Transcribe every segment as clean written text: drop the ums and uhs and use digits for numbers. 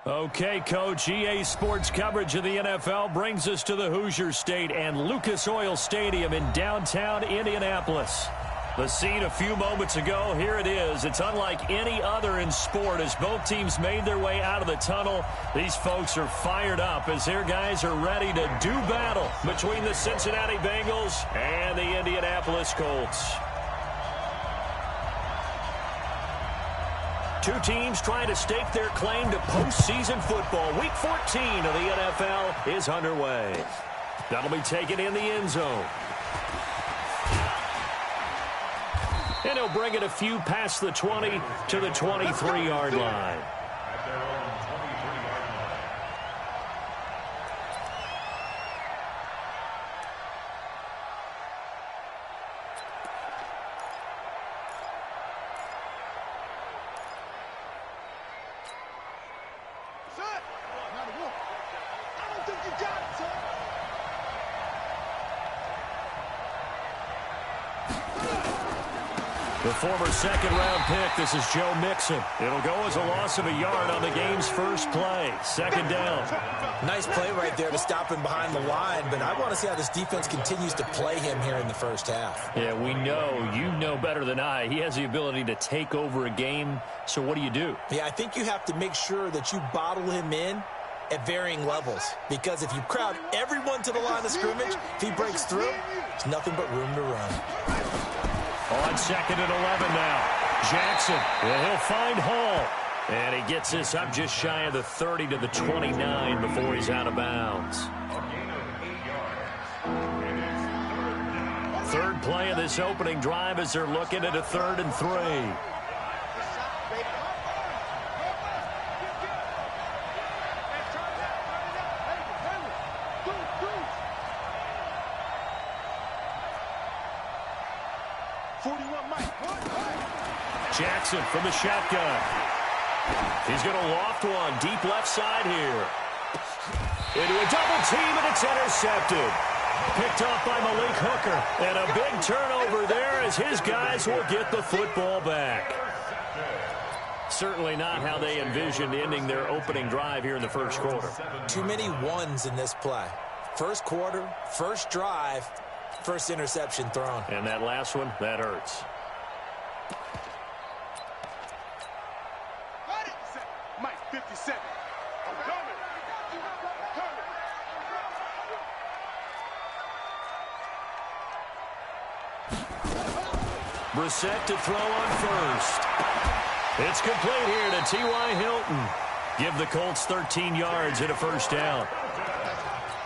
Okay, Coach, EA Sports coverage of the NFL brings us to the Hoosier State and Lucas Oil Stadium in downtown Indianapolis. The scene a few moments ago, here it is. It's unlike any other in sport as both teams made their way out of the tunnel. These folks are fired up as their guys are ready to do battle between the Cincinnati Bengals and the Indianapolis Colts. Two teams trying to stake their claim to postseason football. Week 14 of the NFL is underway. That'll be taken in the end zone. And he'll bring it a few past the 20 to the 23-yard line. The former second-round pick, this is Joe Mixon. It'll go as a loss of a yard on the game's first play. Second down. Nice play right there to stop him behind the line, but I want to see how this defense continues to play him here in the first half. Yeah, we know. You know better than I. He has the ability to take over a game, so what do? Yeah, I think you have to make sure that you bottle him in at varying levels, because if you crowd everyone to the line of scrimmage, if he breaks through, there's nothing but room to run. On second and 11 now. Jackson, and he'll find Hall. And he gets this up just shy of the 30 to the 29 before he's out of bounds. Third play of this opening drive as they're looking at a 3rd and 3. Jackson from the shotgun. He's going to loft one deep left side here. Into a double team, and it's intercepted. Picked off by Malik Hooker. And a big turnover there as his guys will get the football back. Certainly not how they envisioned ending their opening drive here in the first quarter. Too many ones in this play. First quarter, first drive, first interception thrown. And that last one, that hurts. Brissett to throw on first. It's complete here to T.Y. Hilton. Give the Colts 13 yards and a first down.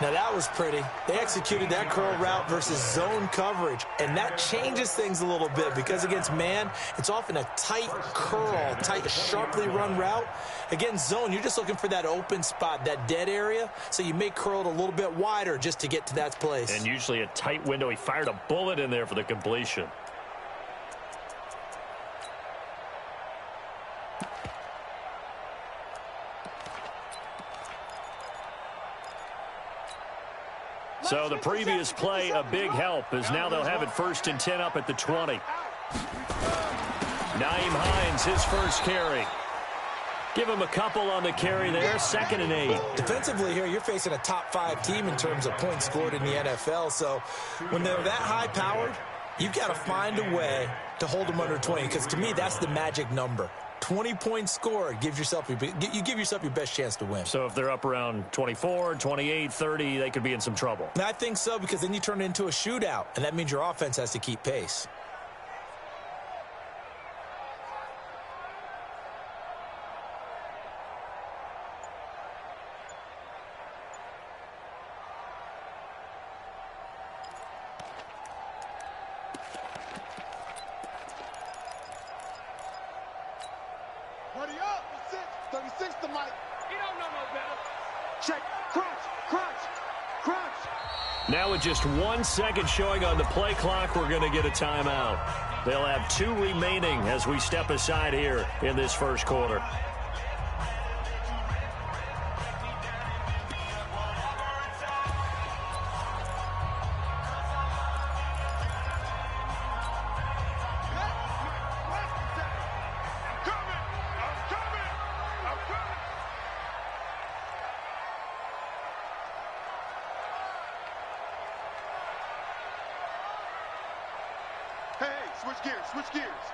Now that was pretty. They executed that curl route versus zone coverage, and that changes things a little bit because against man, it's often a tight curl, tight, sharply run route. Against zone, you're just looking for that open spot, that dead area, so you may curl it a little bit wider just to get to that place. And usually a tight window. He fired a bullet in there for the completion. So the previous play, a big help, as now they'll have it 1st and 10 up at the 20. Nyheim Hines, his first carry. Give him a couple on the carry there, 2nd and 8. Defensively here, you're facing a top 5 team in terms of points scored in the NFL. So when they're that high-powered, you've got to find a way to hold them under 20, because to me, that's the magic number. 20 points scored, you give yourself your best chance to win. So if they're up around 24, 28, 30, they could be in some trouble. And I think so, because then you turn it into a shootout, and that means your offense has to keep pace. Now with just 1 second showing on the play clock, we're going to get a timeout. They'll have 2 remaining as we step aside here in this first quarter. Switch gears. Switch gears.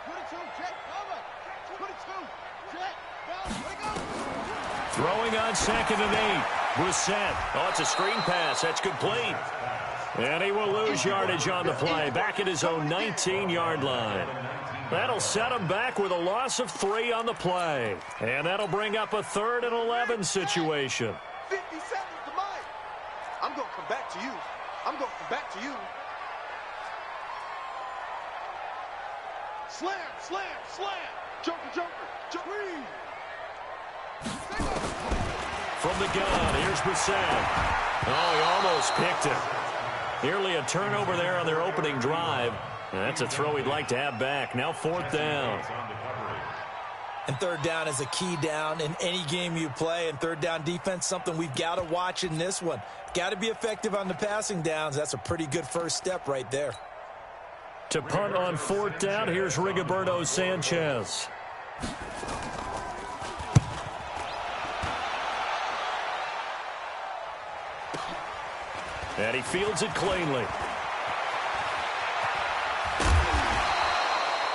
22, check, cover. 22, check. Throwing on 2nd and 8. Brissett. Oh, it's a screen pass. That's complete. And he will lose yardage on the play. Back at his own 19-yard line. That'll set him back with a loss of 3 on the play. And that'll bring up a 3rd and 11 situation. 50 seconds to mine. I'm going to come back to you. I'm going to come back to you. Slam, slam, slam. Joker, joker, joker. From the gun, here's Brissett. Oh, he almost picked it. Nearly a turnover there on their opening drive. That's a throw he'd like to have back. Now 4th down. And 3rd down is a key down in any game you play. And 3rd down defense, something we've got to watch in this one. Got to be effective on the passing downs. That's a pretty good first step right there. To punt on 4th down, here's Rigoberto Sanchez. And he fields it cleanly.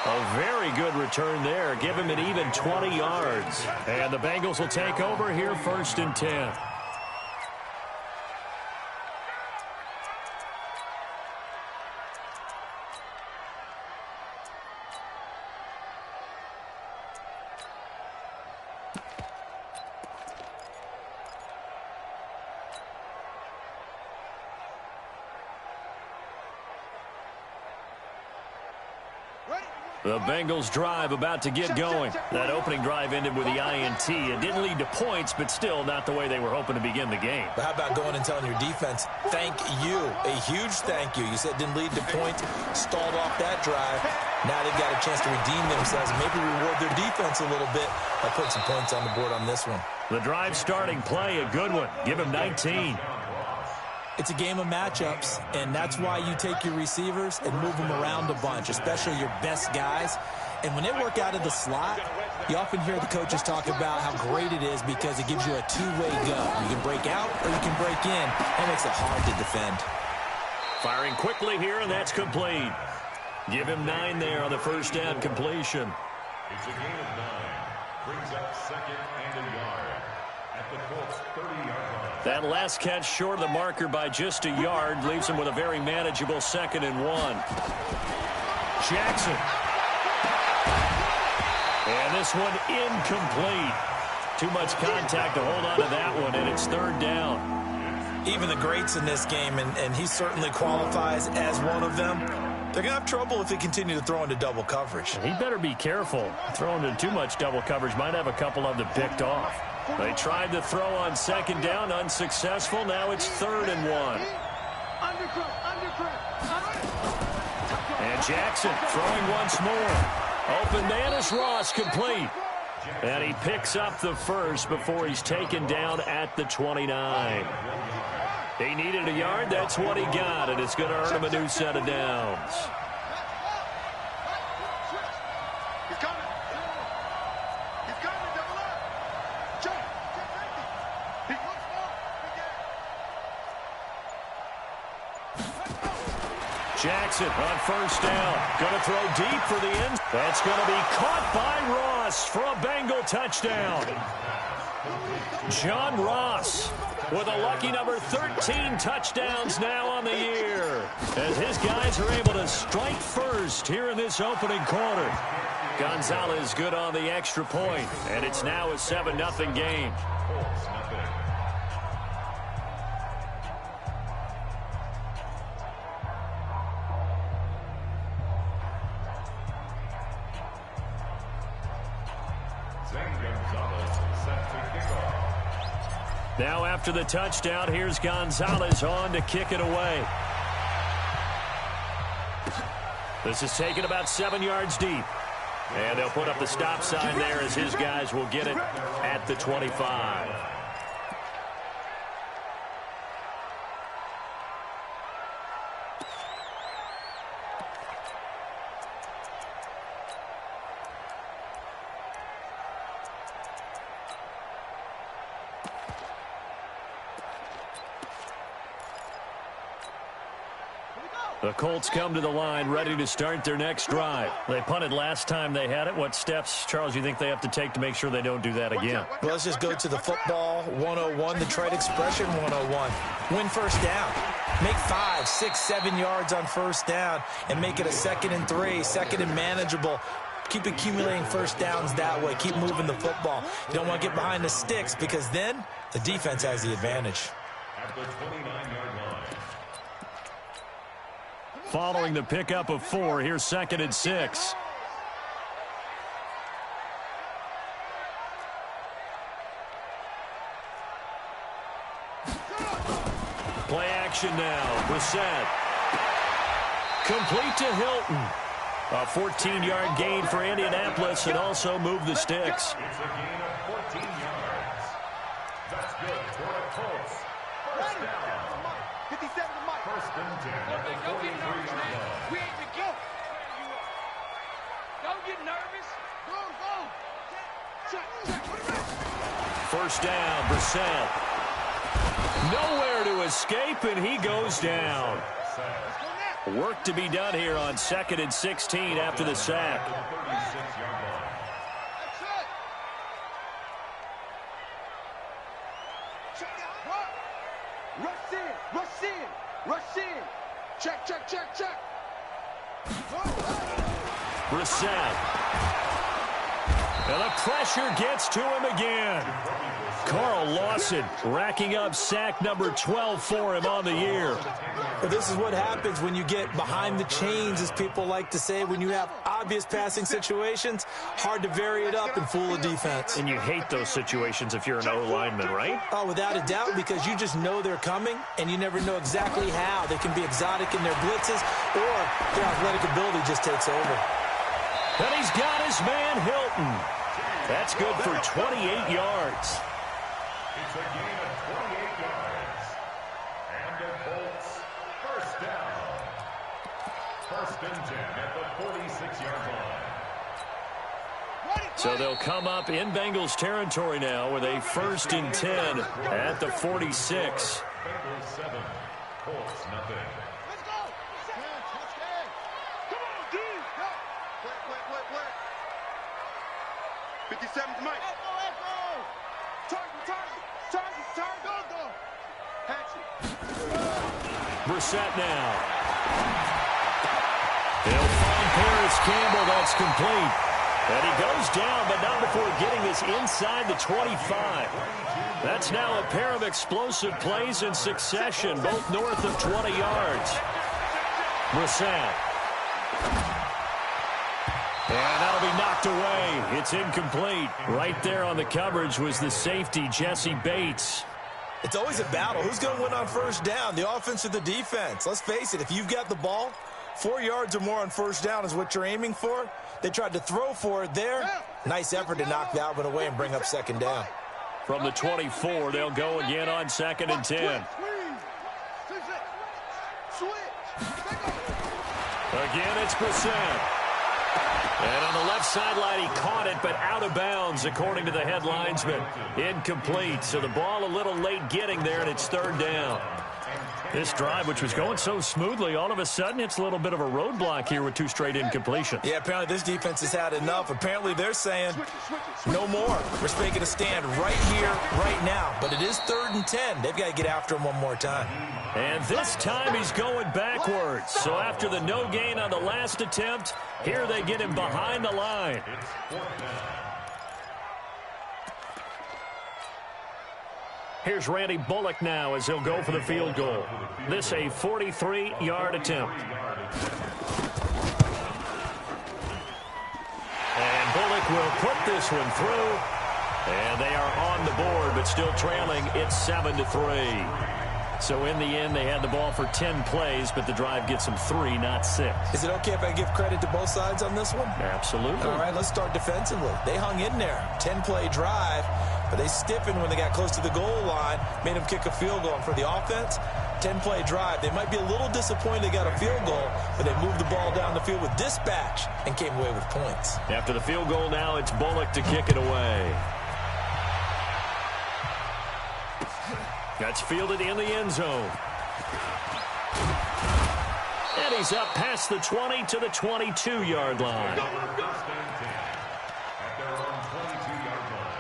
A very good return there. Give him an even 20 yards. And the Bengals will take over here 1st and 10. The Bengals drive about to get going. That opening drive ended with the INT. It didn't lead to points, but still not the way they were hoping to begin the game. But how about going and telling your defense, thank you, a huge thank you. You said it didn't lead to points, stalled off that drive. Now they've got a chance to redeem themselves, maybe reward their defense a little bit by putting some points on the board on this one. The drive starting play, a good one. Give him 19. It's a game of matchups, and that's why you take your receivers and move them around a bunch, especially your best guys. And when they work out of the slot, you often hear the coaches talk about how great it is because it gives you a two-way go. You can break out or you can break in. That makes it hard to defend. Firing quickly here, and that's complete. Give him 9 there on the first down completion. It's a gain of 9. Brings up 2nd and a yard at the Colts 30-yard line. That last catch short of the marker by just a yard leaves him with a very manageable 2nd and 1. Jackson. And this one incomplete. Too much contact to hold on to that one, and it's 3rd down. Even the greats in this game, and he certainly qualifies as one of them, they're going to have trouble if they continue to throw into double coverage. He better be careful. Throwing into too much double coverage might have a couple of them picked off. They tried to throw on 2nd down, unsuccessful. Now it's 3rd and 1. And Jackson throwing once more. Open man is Ross, complete. And he picks up the first before he's taken down at the 29. He needed a yard. That's what he got, and it's going to earn him a new set of downs. Jackson on 1st down. Going to throw deep for the end. That's going to be caught by Ross for a Bengal touchdown. John Ross with a lucky number 13 touchdowns now on the year, as his guys are able to strike first here in this opening quarter. Gonzalez good on the extra point, and it's now a 7-0 game. Now after the touchdown, here's Gonzalez on to kick it away. This is taken about 7 yards deep. And they'll put up the stop sign there as his guys will get it at the 25. The Colts come to the line ready to start their next drive. They punted last time they had it. What steps, Charles, you think they have to take to make sure they don't do that again? Well, let's just go to the football 101, the trade expression 101. Win first down. Make 5, 6, 7 yards on first down and make it a 2nd and 3, 2nd and manageable. Keep accumulating first downs that way. Keep moving the football. You don't want to get behind the sticks because then the defense has the advantage. At the 29-yard line. Following the pickup of 4, here's 2nd and 6. Play action now. Brissett. Complete to Hilton. A 14-yard gain for Indianapolis and also move the sticks. It's a gain of 14 yards. That's good for the Colts. First down. 57 to Mike. First and 10 at the 43-yard line. We ain't the go. Don't get nervous. Go. Check. First down, Brissett. Nowhere to escape, and he goes down. Work to be done here on 2nd and 16 after the sack. 36-yard line. That's it. Check out. Rush in. Check. Brissett. And the pressure gets to him again. Carl Lawson racking up sack number 12 for him on the year. Well, this is what happens when you get behind the chains, as people like to say. When you have obvious passing situations, hard to vary it up and fool a defense. And you hate those situations if you're an O-lineman, right? Oh, without a doubt, because you just know they're coming, and you never know exactly how. They can be exotic in their blitzes, or their athletic ability just takes over. And he's got his man, Hilton. That's good for 28 yards. It's a gain of 28 yards. And the Colts, first down. First and 10 at the 46-yard line. So they'll come up in Bengals territory now with a 1st and 10 at the 46. Bengals 7, Colts nothing. Let's go. Come on, dude. Play. 57 to Mike. Echo. Target. Go. Hatch it. Brissett now. They'll find Paris Campbell. That's complete. And he goes down, but not before getting this inside the 25. That's now a pair of explosive plays in succession, both north of 20 yards. Brissett. And that'll be knocked away. It's incomplete. Right there on the coverage was the safety, Jesse Bates. It's always a battle. Who's going to win on first down, the offense or the defense? Let's face it, if you've got the ball, 4 yards or more on first down is what you're aiming for. They tried to throw for it there. Nice effort to knock that one away and bring up 2nd down. From the 24, they'll go again on 2nd and 10. Again, it's Brissett. And on the left sideline, he caught it, but out of bounds, according to the head linesman. Incomplete. So the ball a little late getting there, and it's 3rd down. This drive, which was going so smoothly, all of a sudden it's a little bit of a roadblock here with 2 straight incompletions. Yeah, apparently this defense has had enough. Apparently they're saying no more. We're making a stand right here, right now. But it is 3rd and 10. They've got to get after him one more time. And this time he's going backwards. So after the no gain on the last attempt, here they get him behind the line. Here's Randy Bullock now as he'll go for the field goal. This a 43-yard attempt. And Bullock will put this one through. And they are on the board, but still trailing. It's 7-3. So in the end, they had the ball for 10 plays, but the drive gets them 3, not 6. Is it okay if I give credit to both sides on this one? Absolutely. All right, let's start defensively. They hung in there. 10-play drive, but they stiffened when they got close to the goal line, made them kick a field goal. And for the offense, 10-play drive. They might be a little disappointed they got a field goal, but they moved the ball down the field with dispatch and came away with points. After the field goal now, it's Bullock to kick it away. That's fielded in the end zone. And he's up past the 20 to the 22-yard line. First and 10 at their own 22-yard line.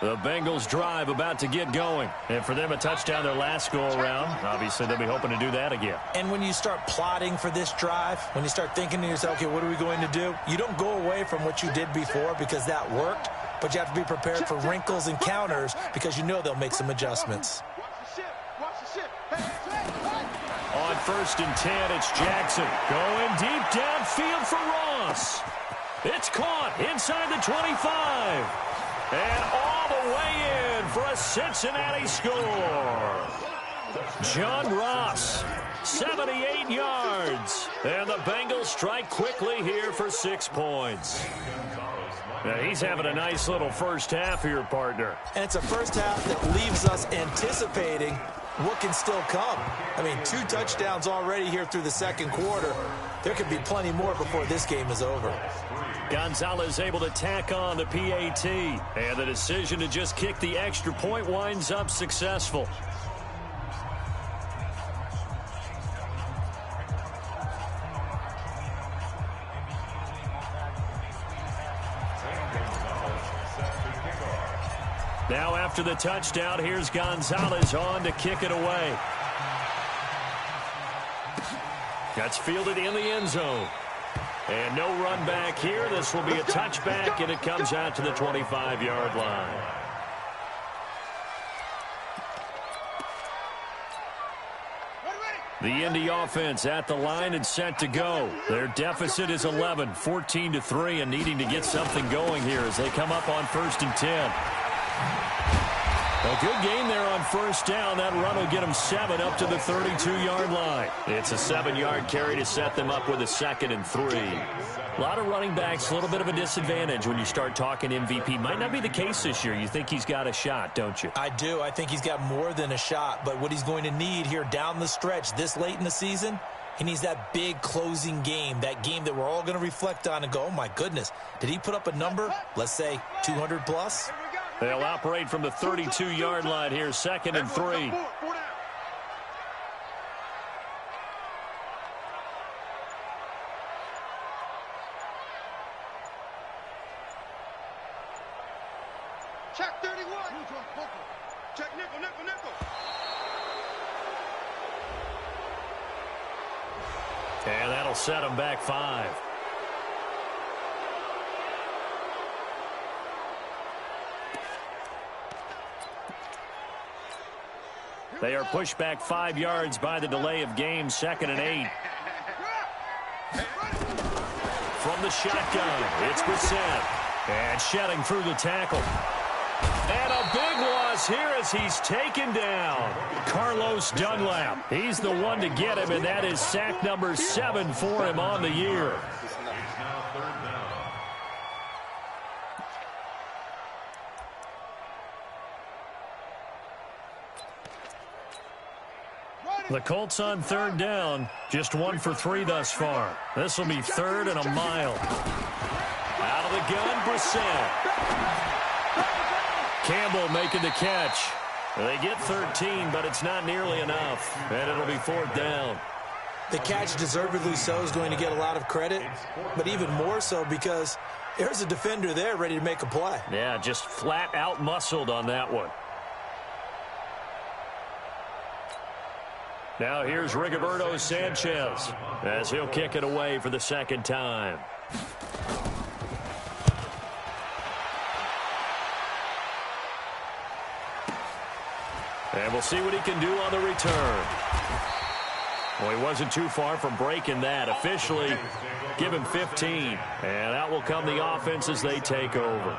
The Bengals drive about to get going. And for them, a touchdown their last go-around. Obviously, they'll be hoping to do that again. And when you start plotting for this drive, when you start thinking to yourself, okay, what are we going to do? You don't go away from what you did before because that worked, but you have to be prepared for wrinkles and counters because you know they'll make some adjustments. On first and 10, it's Jackson. Going deep downfield for Ross. It's caught inside the 25. And all the way in for a Cincinnati score. John Ross, 78 yards. And the Bengals strike quickly here for 6 points. Now, he's having a nice little first half here, partner. And it's a first half that leaves us anticipating what can still come. I mean, 2 touchdowns already here through the second quarter. There could be plenty more before this game is over. Gonzalez able to tack on the PAT. And the decision to just kick the extra point winds up successful. Now after the touchdown, here's Gonzalez on to kick it away. That's fielded in the end zone. And no run back here. This will be a touchback, and it comes out to the 25-yard line. The Indy offense at the line and set to go. Their deficit is 11, 14-3, and needing to get something going here as they come up on first and 10. A good game there on first down. That run will get them 7 up to the 32-yard line. It's a 7-yard carry to set them up with a 2nd and 3. A lot of running backs, a little bit of a disadvantage when you start talking MVP. Might not be the case this year. You think he's got a shot, don't you? I do. I think he's got more than a shot. But what he's going to need here down the stretch this late in the season, he needs that big closing game, that game that we're all going to reflect on and go, oh, my goodness, did he put up a number, let's say 200 plus? They'll operate from the 32-yard line here, 2nd and 3. Check 31. Check nickel, nickel, nickel. And that'll set them back 5. They are pushed back 5 yards by the delay of game, 2nd and 8. From the shotgun, it's Brissett. And shedding through the tackle. And a big loss here as he's taken down. Carlos Dunlap. He's the one to get him, and that is sack number 7 for him on the year. The Colts on 3rd down, just 1 for 3 thus far. This will be 3rd and a mile. Out of the gun, Brissett. Campbell making the catch. They get 13, but it's not nearly enough, and it'll be 4th down. The catch, deservedly so, is going to get a lot of credit, but even more so because there's a defender there ready to make a play. Yeah, just flat out muscled on that one. Now here's Rigoberto Sanchez as he'll kick it away for the 2nd time. And we'll see what he can do on the return. Well, he wasn't too far from breaking that. Officially, give him 15. And out will come the offense as they take over.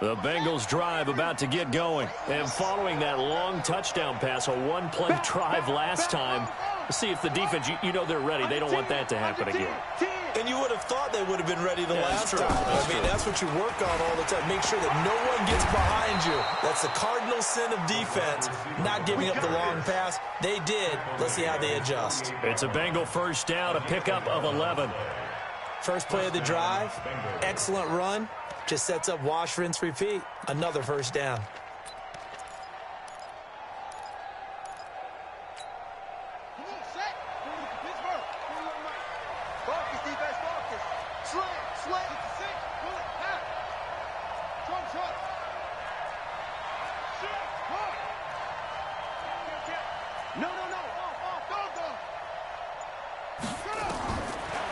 The Bengals drive about to get going. And following that long touchdown pass, a one-play drive last time, let's see if the defense, you know they're ready. They don't want that to happen again. And you would have thought they would have been ready the last time. I mean, that's what you work on all the time. Make sure that no one gets behind you. That's the cardinal sin of defense, not giving up the long pass. They did. Let's see how they adjust. It's a Bengal first down, a pickup of 11. First play of the drive, excellent run. Just sets up wash, rinse, repeat. Another first down.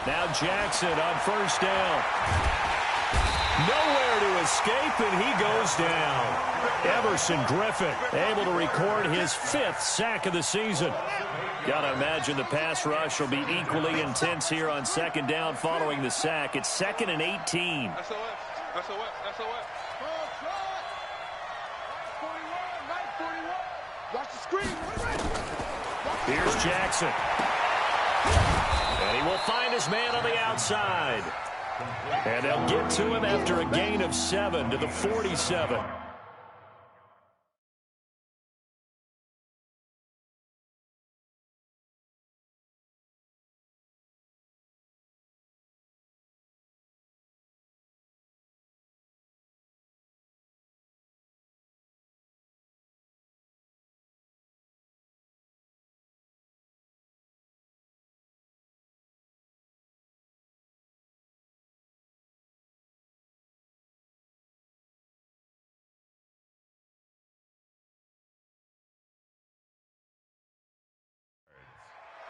Now Jackson on first down. Nowhere to escape, and he goes down. Everson Griffin able to record his 5th sack of the season. Got to imagine the pass rush will be equally intense here on second down following the sack. It's 2nd and 18. Watch the screen. Here's Jackson. And he will find his man on the outside. And they'll get to him after a gain of 7 to the 47.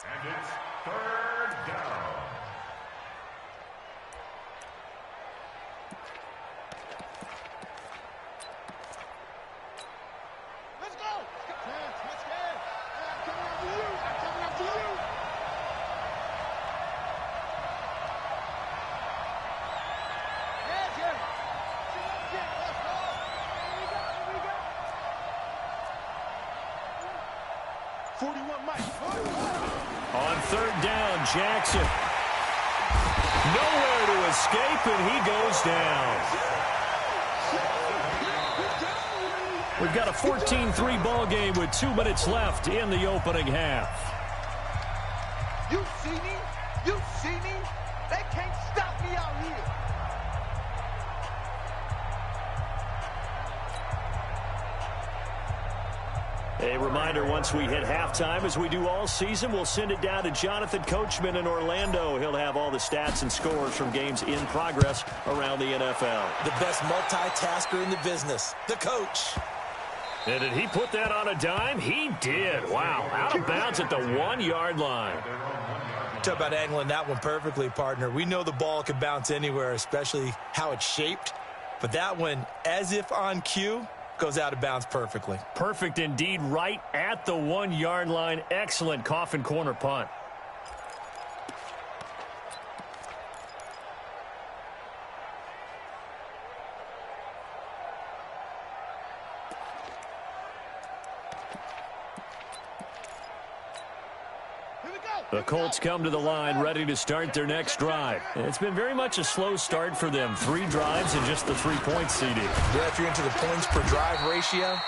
And it's 3rd down. Let's go. Let's go. I'm coming after you. I'm coming after you. Yeah. Let's go. Here we go. 41 Mike. On 3rd down, Jackson. Nowhere to escape, and he goes down. We've got a 14-3 ball game with 2 minutes left in the opening half. You see me? You see me? They can't stop me out here. A reminder, once we hit halftime, as we do all season, we'll send it down to Jonathan Coachman in Orlando. He'll have all the stats and scores from games in progress around the NFL. The best multitasker in the business, the coach. And did he put that on a dime? He did. Wow, out of bounds at the 1-yard line. Talk about angling that one perfectly, partner. We know the ball can bounce anywhere, especially how it's shaped. But that one, as if on cue, goes out of bounds perfectly. Perfect indeed, right at the 1-yard line. Excellent coffin corner punt. The Colts come to the line ready to start their next drive. It's been very much a slow start for them. 3 drives and just the 3 points, CD. Yeah, if you're into the points per drive ratio,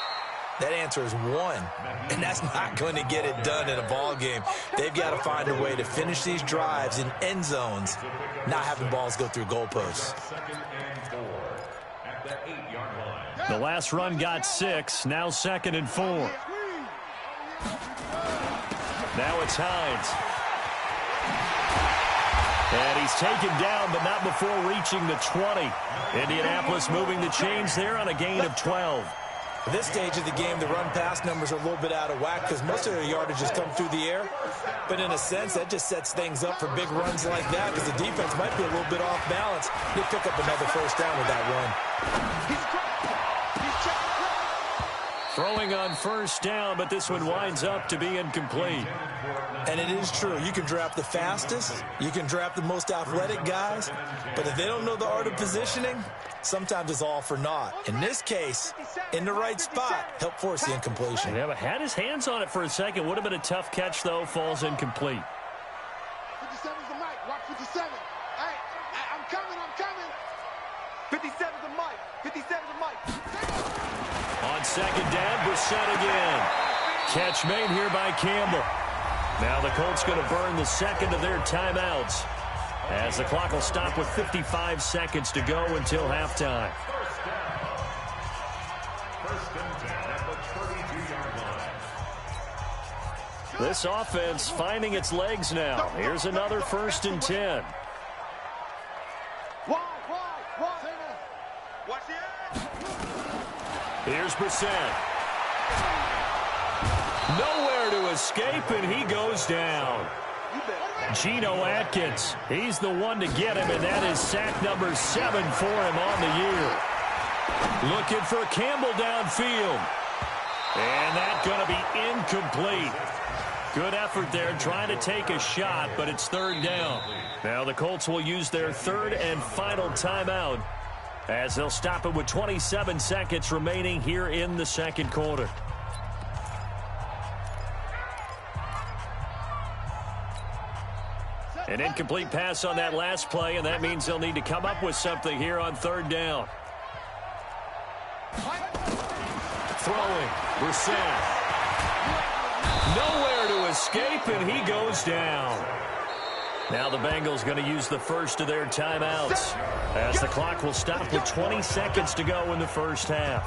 that answer is 1. And that's not going to get it done in a ball game. They've got to find a way to finish these drives in end zones, not having balls go through goalposts. The last run got 6. Now 2nd and 4. Now it's Hines. And he's taken down, but not before reaching the 20. Indianapolis moving the chains there on a gain of 12. At this stage of the game, the run-pass numbers are a little bit out of whack because most of their yardage has come through the air. But in a sense, that just sets things up for big runs like that because the defense might be a little bit off balance. They pick up another first down with that run. Throwing on first down, but this one winds up to be incomplete. And it is true. You can draft the fastest. You can draft the most athletic guys. But if they don't know the art of positioning, sometimes it's all for naught. In this case, in the right spot, help force the incompletion. Yeah, but had his hands on it for a second. Would have been a tough catch, though. Falls incomplete. 57's the mic. Watch 57. 57's a mic. 57's a mic. On second down, Brissett again. Catch made here by Campbell. Now the Colts going to burn the second of their timeouts, as the clock will stop with 55 seconds to go until halftime. First and 10 at the 32-yard line. This offense finding its legs now. Here's another 1st and 10. Here's Brissett. Nowhere to escape, and he goes down. Geno Atkins, he's the one to get him, and that is sack number 7 for him on the year. Looking for Campbell downfield. And that's going to be incomplete. Good effort there trying to take a shot, but it's 3rd down. Now the Colts will use their 3rd and final timeout, as they'll stop it with 27 seconds remaining here in the second quarter. An incomplete pass on that last play, and that means they'll need to come up with something here on 3rd down. Throwing, Brissett. Nowhere to escape, and he goes down. Now the Bengals going to use the first of their timeouts, as the clock will stop with 20 seconds to go in the first half.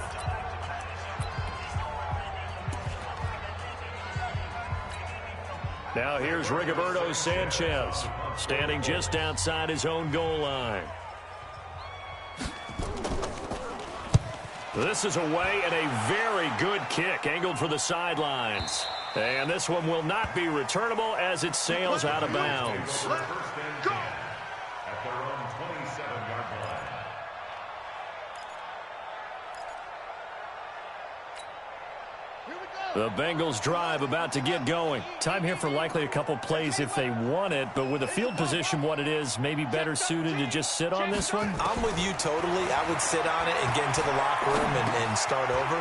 Now here's Rigoberto Sanchez, standing just outside his own goal line. This is away, and a very good kick angled for the sidelines. And this one will not be returnable as it sails out of bounds. First and 10 at their own 27-yard line. The Bengals drive about to get going. Time here for likely a couple plays if they want it, but with the field position what it is, maybe better suited to just sit on this one? I'm with you totally. I would sit on it and get into the locker room and start over.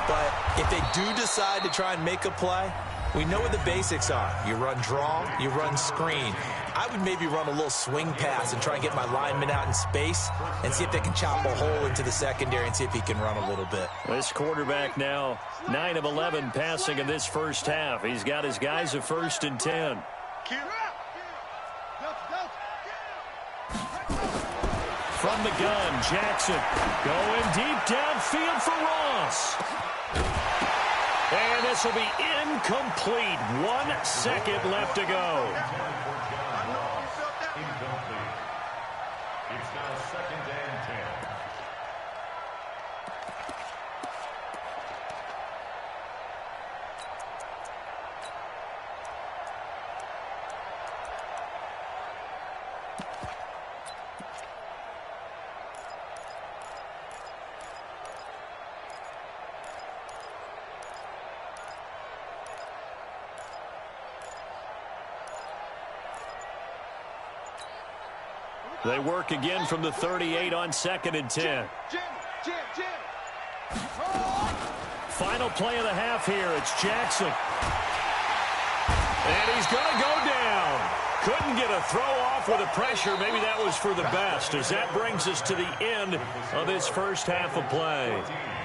But if they do decide to try and make a play, we know what the basics are. You run draw, you run screen. I would maybe run a little swing pass and try and get my lineman out in space and see if they can chop a hole into the secondary and see if he can run a little bit. This quarterback now 9 of 11 passing in this first half. He's got his guys a 1st and 10. From the gun, Jackson going deep downfield for Ross. And this will be incomplete. 1 second left to go. Incomplete. It's now 2nd and 10. They work again from the 38 on 2nd and 10. Final play of the half here. It's Jackson. And he's going to go down. Couldn't get a throw off with the pressure. Maybe that was for the best, as that brings us to the end of this first half of play.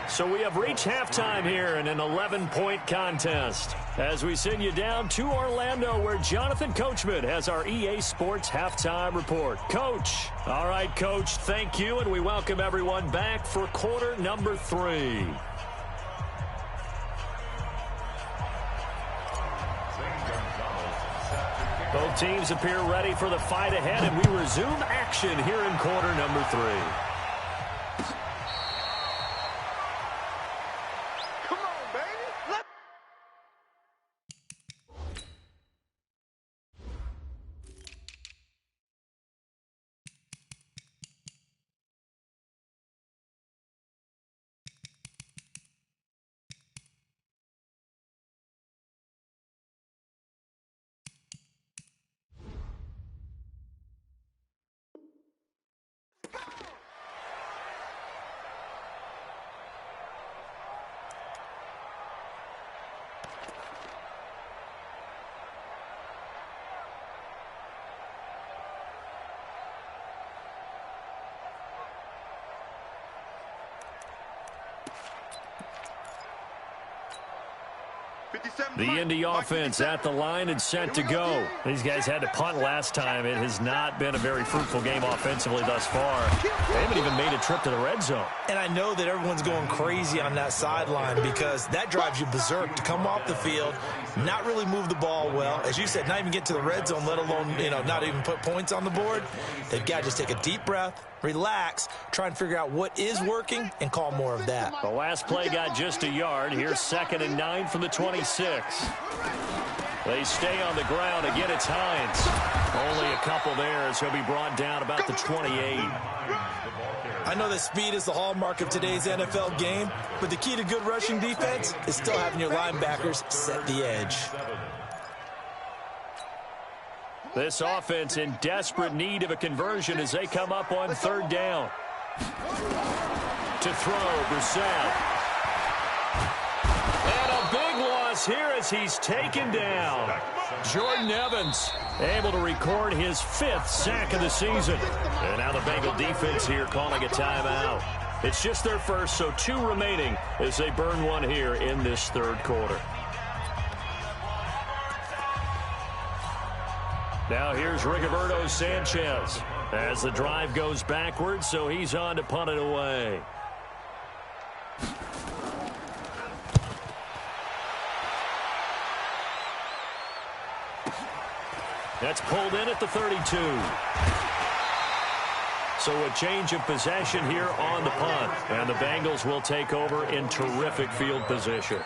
So we have reached halftime here in an 11-point contest, as we send you down to Orlando, where Jonathan Coachman has our EA Sports Halftime Report. Coach. All right, Coach, thank you, and we welcome everyone back for quarter number 3. Both teams appear ready for the fight ahead, and we resume action here in quarter number 3. The Indy offense at the line and set to go. These guys had to punt last time. It has not been a very fruitful game offensively thus far. They haven't even made a trip to the red zone. And I know that everyone's going crazy on that sideline because that drives you berserk to come off the field, not really move the ball well. As you said, not even get to the red zone, let alone, not even put points on the board. They've got to just take a deep breath, relax, try and figure out what is working, and call more of that. The last play got just a yard. Here's 2nd and 9 from the 26. They stay on the ground. Again, it's Hines. Only a couple there as he'll be brought down about the 28. I know that speed is the hallmark of today's NFL game, but the key to good rushing defense is still having your linebackers set the edge. This offense in desperate need of a conversion as they come up on 3rd down. To throw, Brissett. And a big loss here as he's taken down. Jordan Evans able to record his 5th sack of the season. And now the Bengal defense here calling a timeout. It's just their first, so 2 remaining as they burn one here in this 3rd quarter. Now here's Rigoberto Sanchez as the drive goes backwards, so he's on to punt it away. That's pulled in at the 32. So a change of possession here on the punt, and the Bengals will take over in terrific field position.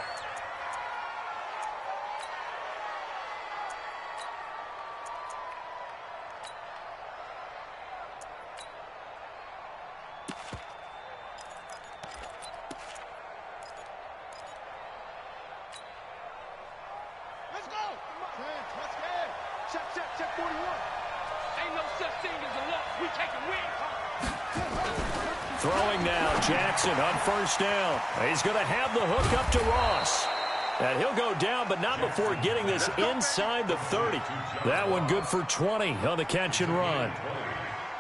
Check 41. Ain't no such thing as a loss. We take a win. Throwing now, Jackson on 1st down. He's going to have the hook up to Ross. And he'll go down, but not before getting this inside the 30. That one good for 20 on the catch and run.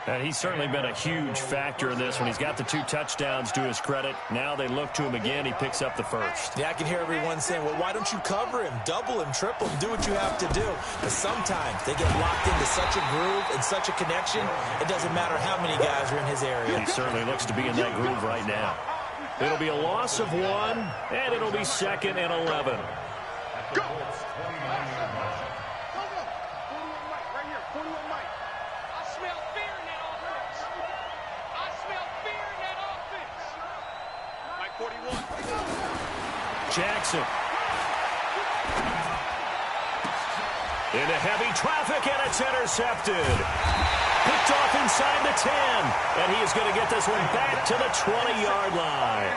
And he's certainly been a huge factor in this one. He's got the 2 touchdowns to his credit. Now they look to him again. He picks up the 1st. Yeah, I can hear everyone saying, well, why don't you cover him, double him, triple him, do what you have to do. But sometimes they get locked into such a groove and such a connection, it doesn't matter how many guys are in his area. He certainly looks to be in that groove right now. It'll be a loss of 1, and it'll be 2nd and 11. Go! Jackson. Into heavy traffic, and it's intercepted. Picked off inside the 10, and he is going to get this one back to the 20-yard line.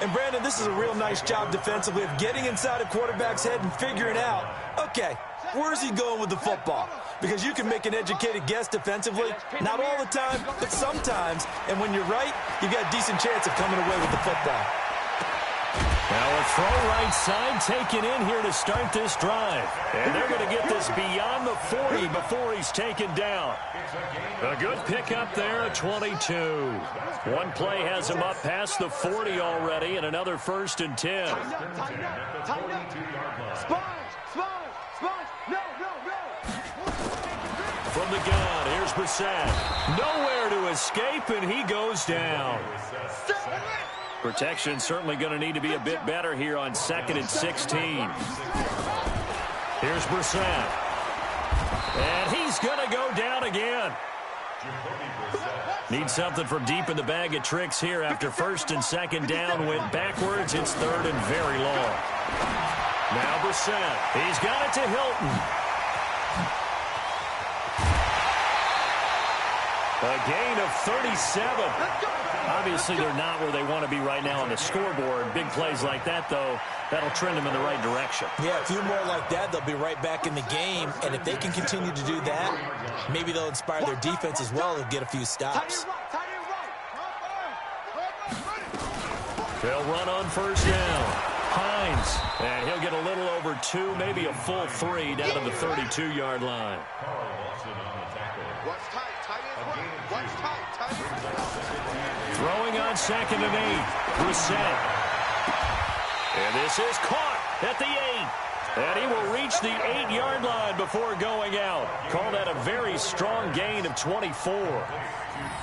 And, Brandon, this is a real nice job defensively of getting inside a quarterback's head and figuring out, okay, where's he going with the football? Because you can make an educated guess defensively, not all the time, but sometimes. And when you're right, you've got a decent chance of coming away with the football. Now a throw right side taken in here to start this drive. And they're going to get this beyond the 40 before he's taken down. A good pickup there at 22. One play has him up past the 40 already, and another 1st and 10. From the gun, here's Brissett. Nowhere to escape, and he goes down. Protection certainly going to need to be a bit better here on 2nd and 16. Here's Brissett. And he's going to go down again. Needs something from deep in the bag of tricks here after 1st and 2nd down. Went backwards. It's 3rd and very long. Now Brissett. He's got it to Hilton. A gain of 37. Obviously, they're not where they want to be right now on the scoreboard. Big plays like that, though, that'll trend them in the right direction. Yeah, a few more like that, they'll be right back in the game. And if they can continue to do that, maybe they'll inspire their defense as well and get a few stops. They'll run on 1st down. Hines, and he'll get a little over 2, maybe a full 3 down to the 32-yard line. Throwing on 2nd and 8. Brissett. And this is caught. at the 8. And he will reach the 8-yard line before going out. Call that a very strong gain of 24.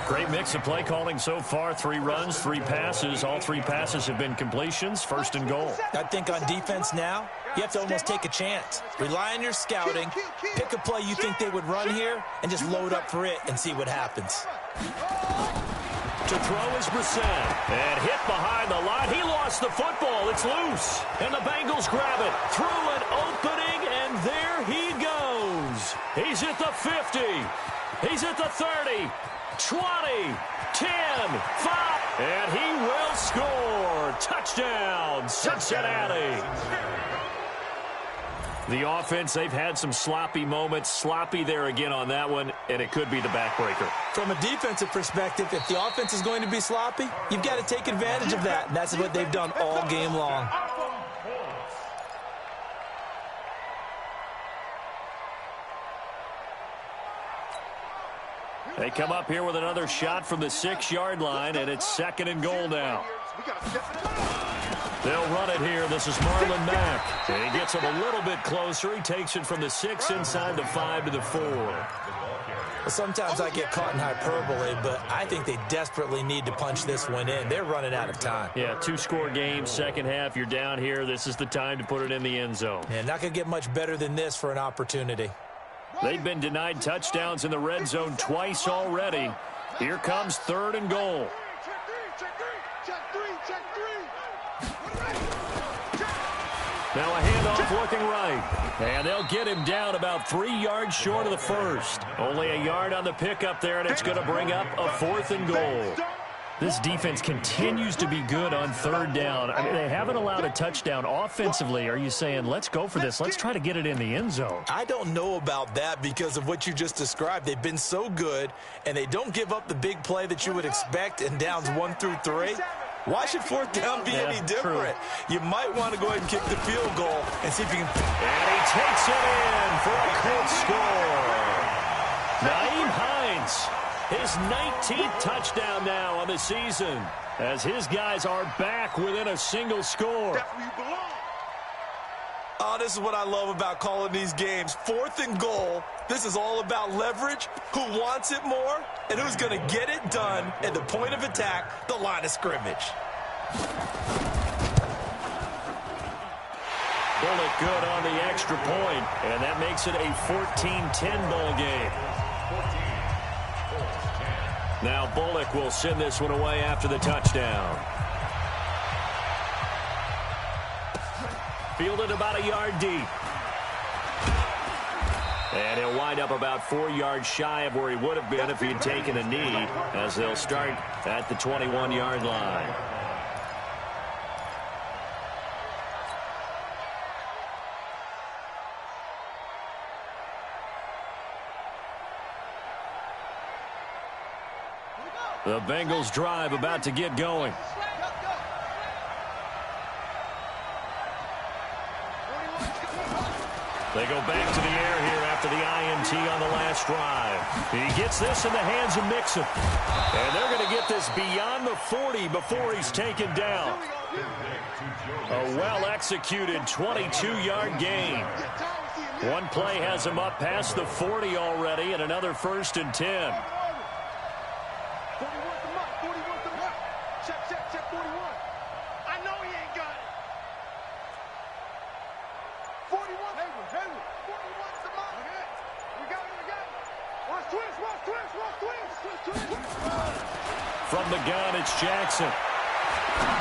Great mix of play calling so far. 3 runs, 3 passes. All 3 passes have been completions. First and goal. I think on defense now, you have to almost take a chance. Rely on your scouting. Pick a play you think they would run here and just load up for it and see what happens. To throw is Brissett. And hit behind the line. He lost the football. It's loose. And the Bengals grab it. Through an opening, and there he goes. He's at the 50. He's at the 30. 20. 10. 5. And he will score. Touchdown, Cincinnati. The offense, they've had some sloppy moments. Sloppy there again on that one, and it could be the backbreaker. From a defensive perspective, if the offense is going to be sloppy, you've got to take advantage of that. And that's what they've done all game long. They come up here with another shot from the 6-yard line, and it's 2nd and goal now. They'll run it here. This is Marlon Mack. And he gets him a little bit closer. He takes it from the 6 inside the 5 to the 4. Well, sometimes I get caught in hyperbole, but I think they desperately need to punch this one in. They're running out of time. Yeah, 2-score game, second half. You're down here. This is the time to put it in the end zone. Yeah, not going to get much better than this for an opportunity. They've been denied touchdowns in the red zone twice already. Here comes 3rd and goal. Now a handoff looking right. And they'll get him down about 3 yards short of the first. Only a yard on the pickup there, and it's going to bring up a 4th and goal. This defense continues to be good on 3rd down. I mean, they haven't allowed a touchdown offensively. Are you saying, let's go for this? Let's try to get it in the end zone. I don't know about that because of what you just described. They've been so good, and they don't give up the big play that you would expect in downs 1 through 3. Why should 4th down be any different? True. You might want to go ahead and kick the field goal and see if you can. And he takes it in for a Colts score. Nyheim Hines, his 19th touchdown now on the season, as his guys are back within a single score. That's where you belong. Oh, this is what I love about calling these games. 4th and goal. This is all about leverage, who wants it more, and who's going to get it done at the point of attack, the line of scrimmage. Bullock good on the extra point, and that makes it a 14-10 ball game. Now Bullock will send this one away after the touchdown. Fielded about a yard deep. And he'll wind up about 4 yards shy of where he would have been if he had taken a knee, as they'll start at the 21-yard line. The Bengals drive about to get going. They go back to the air here after the INT on the last drive. He gets this in the hands of Mixon. And they're going to get this beyond the 40 before he's taken down. A well-executed 22-yard gain. One play has him up past the 40 already, and another 1st and 10. From the gun, it's Jackson.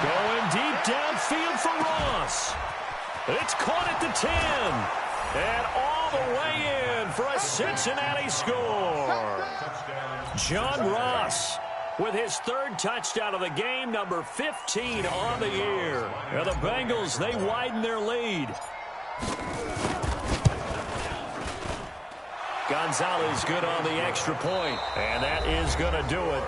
Going deep downfield for Ross. It's caught at the 10. And all the way in for a Cincinnati score. John Ross with his 3rd touchdown of the game, number 15 on the year. And the Bengals, they widen their lead. Gonzalez good on the extra point, and that is going to do it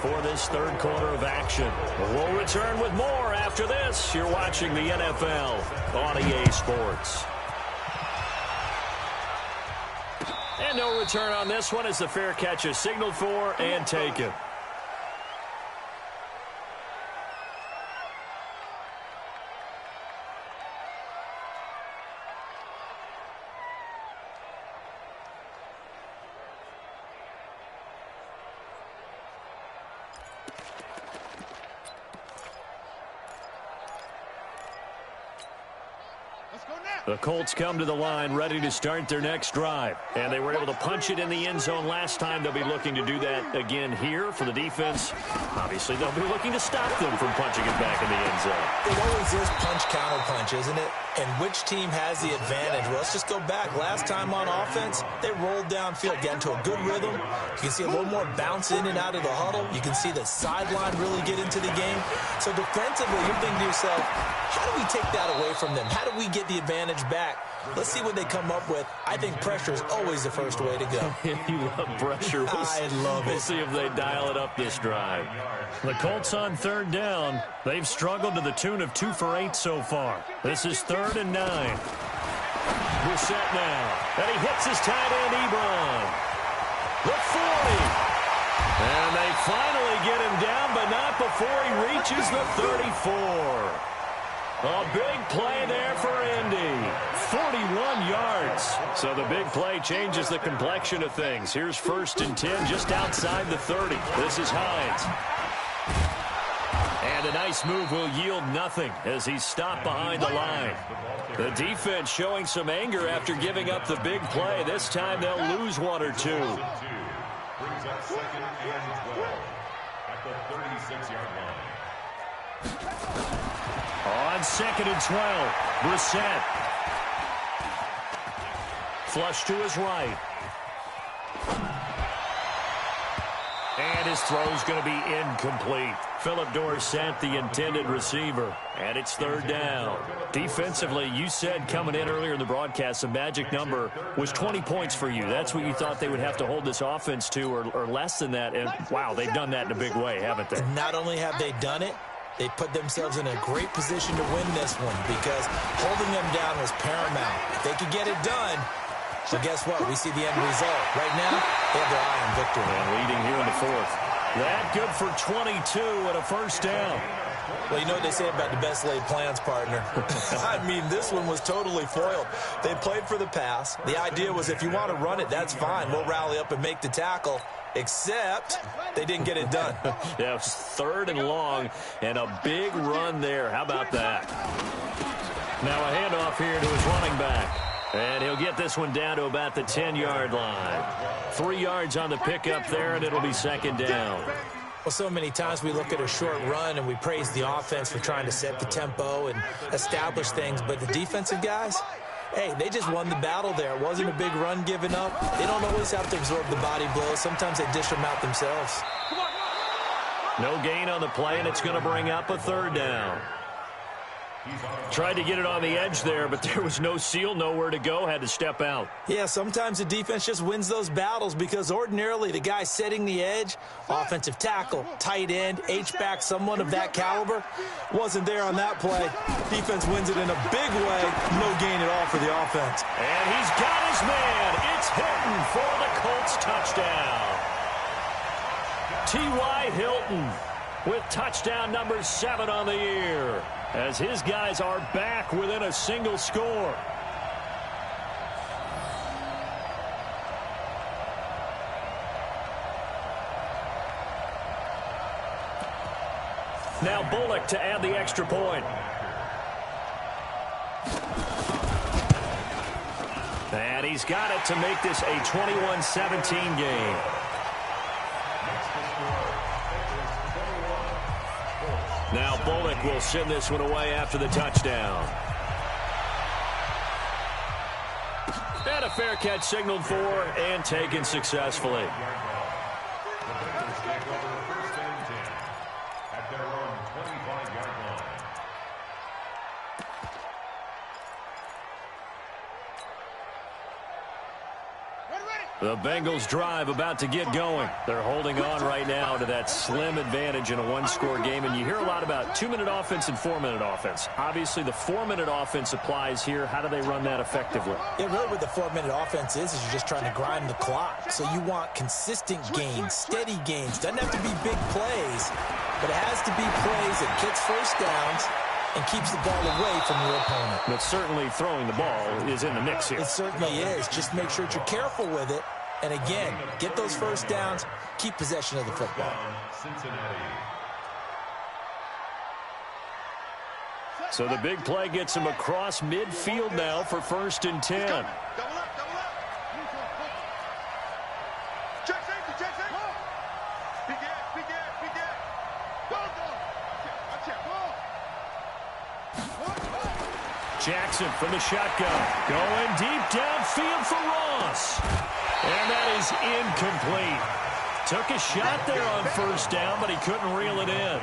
for this 3rd quarter of action. We'll return with more after this. You're watching the NFL on EA Sports. And no return on this one as the fair catch is signaled for and taken. The Colts come to the line ready to start their next drive. And they were able to punch it in the end zone last time. They'll be looking to do that again here for the defense. Obviously, they'll be looking to stop them from punching it back in the end zone. It always is punch-counter-punch, isn't it? And which team has the advantage? Well, let's just go back. Last time on offense, they rolled downfield, got into a good rhythm. You can see a little more bounce in and out of the huddle. You can see the sideline really get into the game. So defensively, you're thinking to yourself, how do we take that away from them? How do we get the advantage back? Let's see what they come up with. I think pressure is always the first way to go. You love pressure. I love it. We'll see if they dial it up this drive. The Colts on third down. They've struggled to the tune of 2 for 8 so far. This is 3rd and 9. Brissett now. And he hits his tight end, Ebron. The 40. And they finally get him down, but not before he reaches the 34. A big play there for Indy. 41 yards. So the big play changes the complexion of things. Here's 1st and 10 just outside the 30. This is Hines. And a nice move will yield nothing as he's stopped behind the line. The defense showing some anger after giving up the big play. This time they'll lose 1 or 2. Brings up 2nd and 12 at the 36-yard line. On 2nd and 12, Brissett. Flush to his right. And his throw's going to be incomplete. Philip Dorsett, the intended receiver. And it's 3rd down. Defensively, you said coming in earlier in the broadcast, the magic number was 20 points for you. That's what you thought they would have to hold this offense to, or less than that. And, wow, they've done that in a big way, haven't they? Not only have they done it, they put themselves in a great position to win this one because holding them down was paramount. If they could get it done, well, guess what? We see the end result. Right now, they have their eye on victory. And leading here in the 4th. That good for 22 and a 1st down. Well, you know what they say about the best laid plans, partner. I mean, this one was totally foiled. They played for the pass. The idea was if you want to run it, that's fine. We'll rally up and make the tackle. Except they didn't get it done. Yeah, it was 3rd and long and a big run there. How about that? Now a handoff here to his running back. And he'll get this one down to about the 10-yard line. 3 yards on the pickup there, and it'll be 2nd down. Well, so many times we look at a short run and we praise the offense for trying to set the tempo and establish things. But the defensive guys, hey, they just won the battle there. It wasn't a big run given up. They don't always have to absorb the body blows. Sometimes they dish them out themselves. No gain on the play, and it's going to bring up a 3rd down. Tried to get it on the edge there, but there was no seal, nowhere to go, had to step out. Yeah, sometimes the defense just wins those battles because ordinarily the guy setting the edge, offensive tackle, tight end, H-back, someone of that caliber, wasn't there on that play. Defense wins it in a big way, no gain at all for the offense. And he's got his man. It's Hilton for the Colts touchdown. T.Y. Hilton with touchdown number 7 on the year, as his guys are back within a single score. Now Bullock to add the extra point. And he's got it to make this a 21-17 game. Now Bullock will send this one away after the touchdown. And a fair catch signaled for and taken successfully. The Bengals drive about to get going. They're holding on right now to that slim advantage in a one-score game. And you hear a lot about 2-minute offense and 4-minute offense. Obviously, the 4-minute offense applies here. How do they run that effectively? Yeah, really what the 4-minute offense is you're just trying to grind the clock. So you want consistent gains, steady gains. Doesn't have to be big plays, but it has to be plays that gets first downs and keeps the ball away from your opponent. But certainly throwing the ball is in the mix here. It certainly is. Just make sure that you're careful with it. And again, get those first downs, keep possession of the football. So the big play gets him across midfield now for 1st and 10. Double up, double up. Check safety, check safety. Big ass, big ass, big ass. Go, go. Jackson from the shotgun. Going deep downfield for Ross. And that is incomplete. Took a shot there on 1st down, but he couldn't reel it in.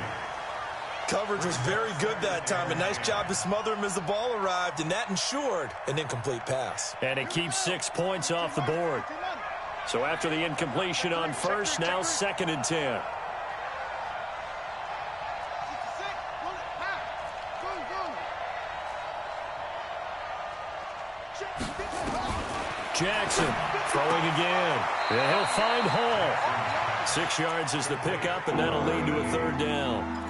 Coverage was very good that time. A nice job to smother him as the ball arrived, and that ensured an incomplete pass. And it keeps 6 points off the board. So after the incompletion on 1st, now 2nd and 10. Jackson throwing again. And he'll find Hall. 6 yards is the pickup, and that'll lead to a 3rd down.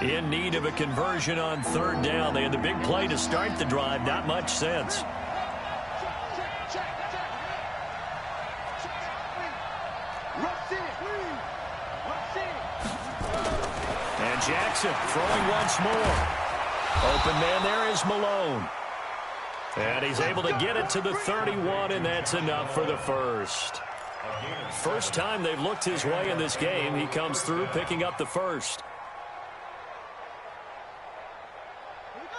In need of a conversion on 3rd down. They had the big play to start the drive. Not much sense. And Jackson throwing once more. Open man there is Malone. And he's able to get it to the 31, and that's enough for the 1st. First time they've looked his way in this game. He comes through picking up the 1st.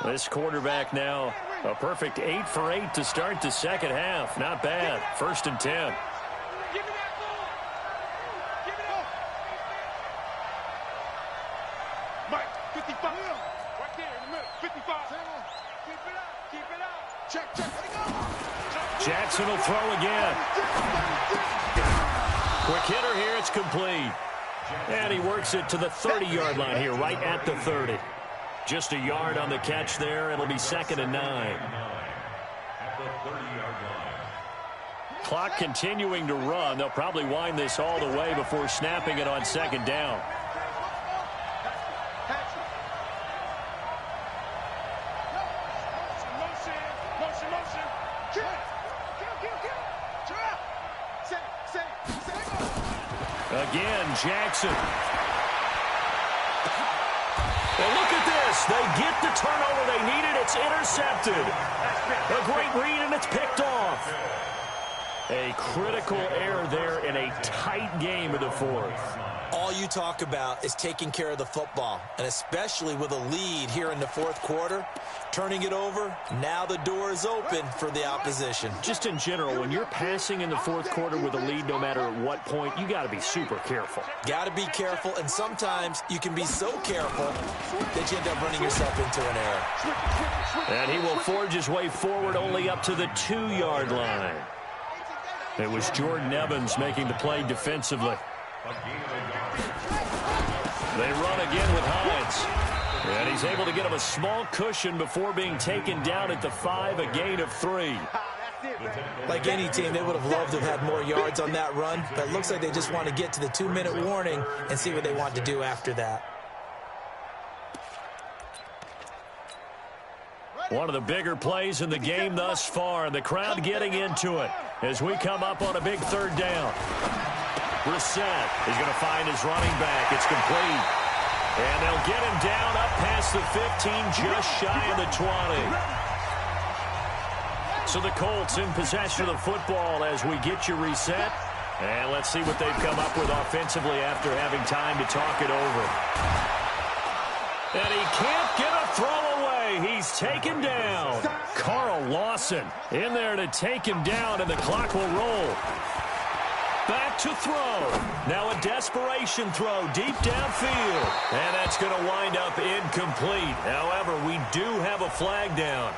This quarterback now a perfect 8 for 8 to start the 2nd half. Not bad. 1st and 10. Mike, 55. Right there in the middle. 55. Keep it up. Keep it up. Check, check. Let it go. Jackson will throw again. Quick hitter here. It's complete. And he works it to the 30-yard line here, right at the 30. Just a yard on the catch there. It'll be 2nd and 9. At the 30-yard line. Clock continuing to run. They'll probably wind this all the way before snapping it on 2nd down. Again, Jackson. Well, look at this. They get the turnover they needed. It's intercepted. A great read, and it's picked off. A critical error there in a tight game of the 4th. All you talk about is taking care of the football, and especially with a lead here in the 4th quarter, turning it over, now the door is open for the opposition. Just in general, when you're passing in the 4th quarter with a lead, no matter at what point, you got to be super careful. Got to be careful, and sometimes you can be so careful that you end up running yourself into an error. And he will forge his way forward only up to the 2-yard line. It was Jordan Evans making the play defensively. They run again with Hines. And he's able to get him a small cushion before being taken down at the 5, a gain of 3. Like any team, they would have loved to have had more yards on that run, but it looks like they just want to get to the 2-minute warning and see what they want to do after that. One of the bigger plays in the game thus far, and the crowd getting into it as we come up on a big 3rd down. Brissett is going to find his running back. It's complete. And they'll get him down up past the 15, just shy of the 20. So the Colts in possession of the football as we get you reset. And let's see what they've come up with offensively after having time to talk it over. And he can't get a throw away. He's taken down. Carl Lawson in there to take him down, and the clock will roll. Back to throw. Now a desperation throw deep downfield. And that's going to wind up incomplete. However, we do have a flag down.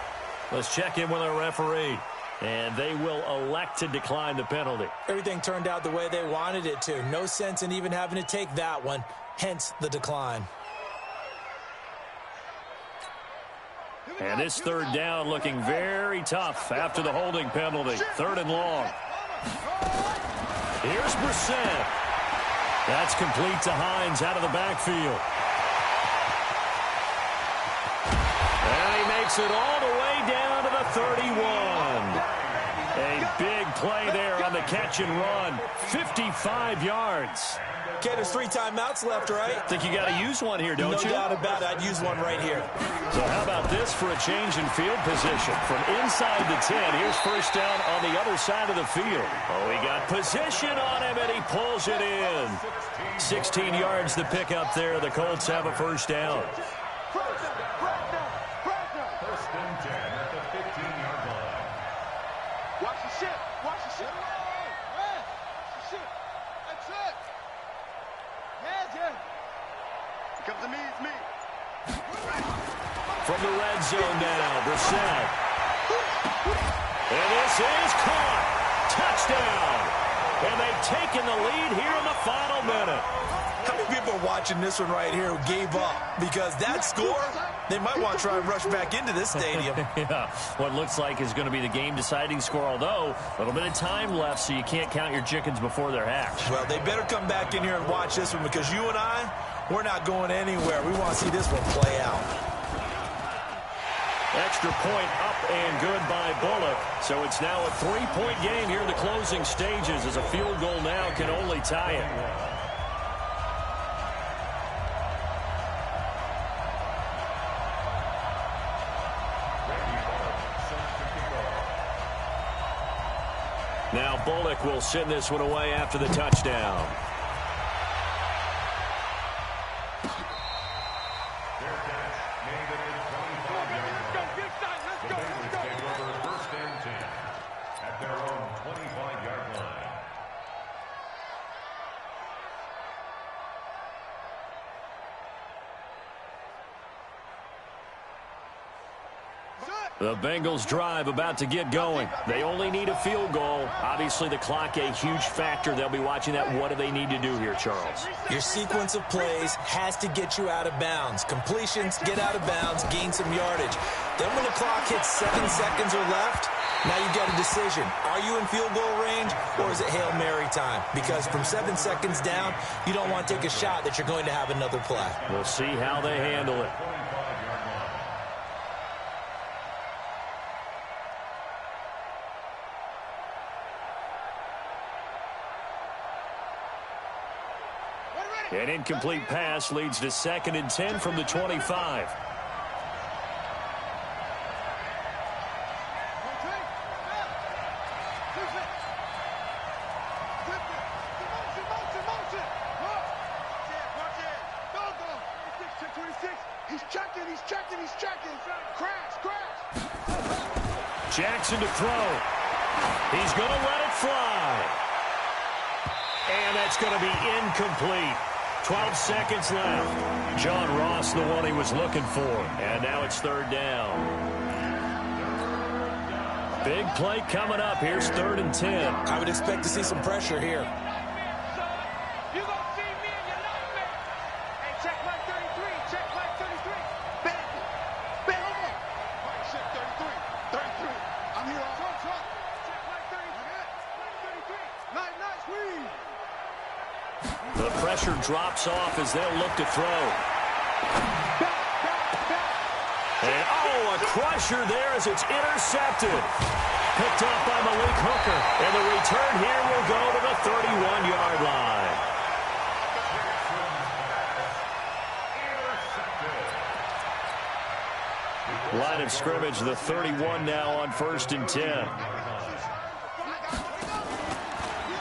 Let's check in with our referee. And they will elect to decline the penalty. Everything turned out the way they wanted it to. No sense in even having to take that one. Hence the decline. And this 3rd down looking very tough after the holding penalty. 3rd and long. Here's Brissett. That's complete to Hines out of the backfield. And he makes it all the way down to the 31. A Big play there on the catch and run. 55 yards. Okay, there's 3 timeouts left, right? Think you got to use one here, don't you? No doubt about it. I'd use one right here. So how about this for a change in field position? From inside the 10, here's first down on the other side of the field. Oh, he got position on him, and he pulls it in. 16 yards the pick up there. The Colts have a first down. First and 10 at the 15-yard line. Watch the ship. Watch the ship. Watch the ship. That's it. Yeah. Comes to me. It's me. From the red zone now, Brissett. And this is caught. Touchdown. And they've taken the lead here in the final minute. How many people are watching this one right here who gave up? Because that score, they might want to try and rush back into this stadium. Yeah, what looks like is going to be the game-deciding score, although a little bit of time left, so you can't count your chickens before they're hatched. Well, they better come back in here and watch this one, because you and I, we're not going anywhere. We want to see this one play out. Extra point up and good by Bullock. So it's now a 3-point game here in the closing stages, as a field goal now can only tie it. Now Bullock will send this one away after the touchdown. The Bengals drive about to get going. They only need a field goal. Obviously, the clock a huge factor. They'll be watching that. What do they need to do here, Charles? Your sequence of plays has to get you out of bounds. Completions, get out of bounds, gain some yardage. Then when the clock hits 7 seconds or left, now you've got a decision. Are you in field goal range, or is it Hail Mary time? Because from 7 seconds down, you don't want to take a shot that you're going to have another play. We'll see how they handle it. An incomplete pass leads to 2nd and 10 from the 25. He's checking. Crash. Jackson to throw. He's going to let it fly. And that's going to be incomplete. 12 seconds left. John Ross, the one he was looking for. And now it's 3rd down. Big play coming up. Here's 3rd and 10. I would expect to see some pressure here. You gonna see me in your nightmare. Hey, check my 33. Check my 33. Bang. All right, shit, 33. I'm here. Truck. Check my 33. Nice, squeeze. The pressure drops off as they'll look to throw. And, a crusher there as it's intercepted. Picked up by Malik Hooker. And the return here will go to the 31-yard line. Line of scrimmage, the 31 now on 1st and 10.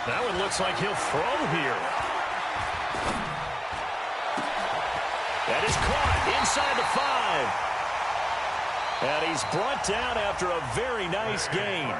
That one looks like he'll throw here. That is caught inside the 5. And he's brought down after a very nice gain.